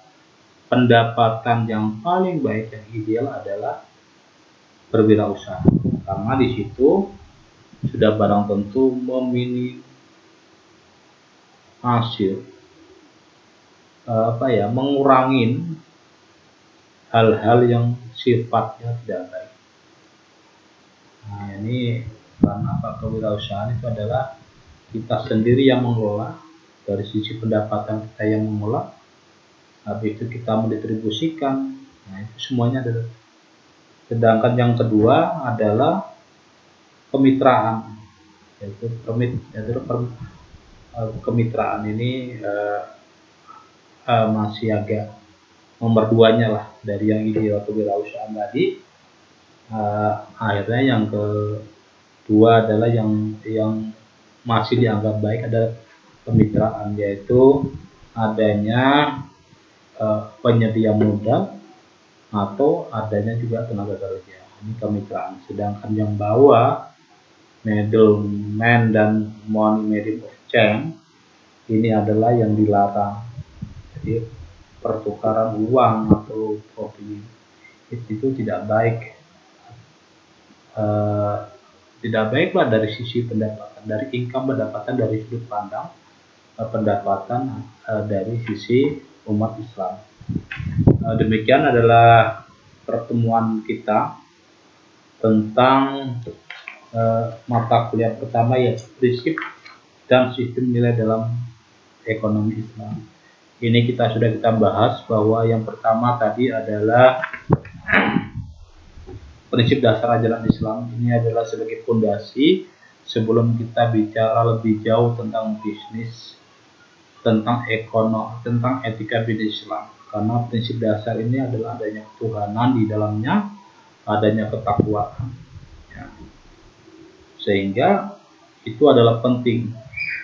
pendapatan yang paling baik, yang ideal adalah berwirausaha, karena di situ sudah barang tentu hasil mengurangi hal-hal yang sifatnya tidak baik. Nah, ini karena kewirausahaan itu adalah kita sendiri yang mengelola, dari sisi pendapatan kita yang mengelola, habis itu kita mendistribusikan. Nah, itu semuanya adalah. Sedangkan yang kedua adalah kemitraan, yaitu kemitraan ini masih agak nomor 2-nya lah dari yang ideal kewirausahaan tadi. Akhirnya yang kedua adalah yang masih dianggap baik adalah kemitraan, yaitu adanya penyedia modal atau adanya juga tenaga kerja. Ini kemitraan. Sedangkan yang bawah, middleman dan money medium of change, ini adalah yang dilarang. Jadi pertukaran uang atau profit itu tidak baik. Tidak baiklah dari sisi pendapatan, dari income pendapatan, dari sudut pandang pendapatan dari sisi umat Islam. Demikian adalah pertemuan kita tentang mata kuliah pertama, yaitu prinsip dan sistem nilai dalam ekonomi Islam. Ini sudah kita bahas bahwa yang pertama tadi adalah prinsip dasar ajaran Islam. Ini adalah sebagai fondasi sebelum kita bicara lebih jauh tentang bisnis, tentang ekonomi, tentang etika bisnis Islam. Karena prinsip dasar ini adalah adanya ketuhanan di dalamnya, adanya ketakwaan. Ya. Sehingga itu adalah penting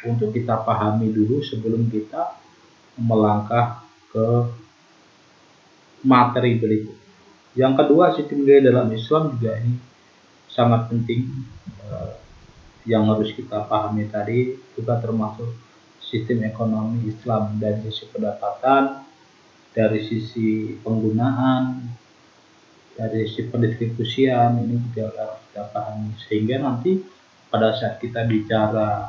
untuk kita pahami dulu sebelum kita melangkah ke materi berikut. Yang kedua, sistem nilai dalam Islam juga ini sangat penting, yang harus kita pahami tadi juga termasuk sistem ekonomi Islam dari sisi pendapatan, dari sisi penggunaan, dari sisi pendistribusian, ini juga harus kita pahami. Sehingga nanti pada saat kita bicara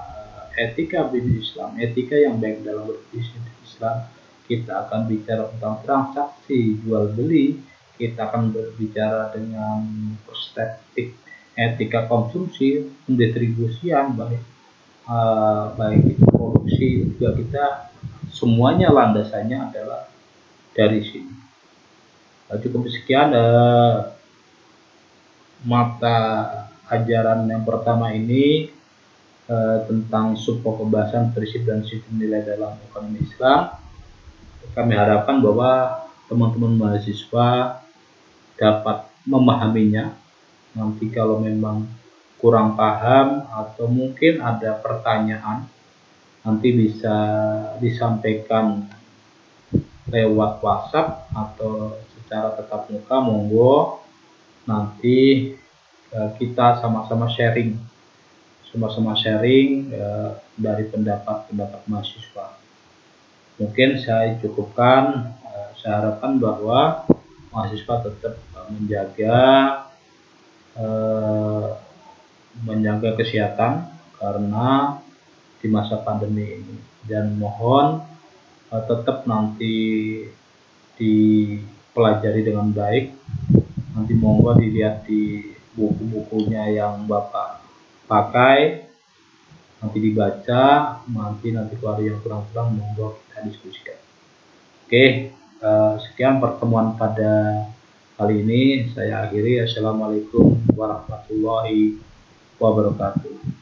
etika bisnis Islam, etika yang baik dalam berbisnis Islam, kita akan bicara tentang transaksi jual beli, kita akan berbicara dengan perspektif etika konsumsi, pendistribusian, baik itu produksi, juga kita semuanya landasannya adalah dari sini. Cukup sekian mata ajaran yang pertama ini tentang pembahasan prinsip dan sistem nilai dalam ekonomi Islam. Kami harapkan bahwa teman-teman mahasiswa dapat memahaminya. Nanti kalau memang kurang paham atau mungkin ada pertanyaan, nanti bisa disampaikan lewat WhatsApp atau secara tatap muka, monggo. Nanti kita sama-sama sharing dari pendapat mahasiswa. Mungkin saya cukupkan. Saya harapkan bahwa mahasiswa tetap menjaga kesehatan karena di masa pandemi ini, dan mohon tetap nanti dipelajari dengan baik. Nanti monggo dilihat di buku-bukunya yang Bapak pakai, nanti dibaca, nanti kalau yang kurang-kurang monggo kita diskusikan. Oke, sekian pertemuan pada kali ini saya akhiri. Assalamualaikum warahmatullahi wabarakatuh.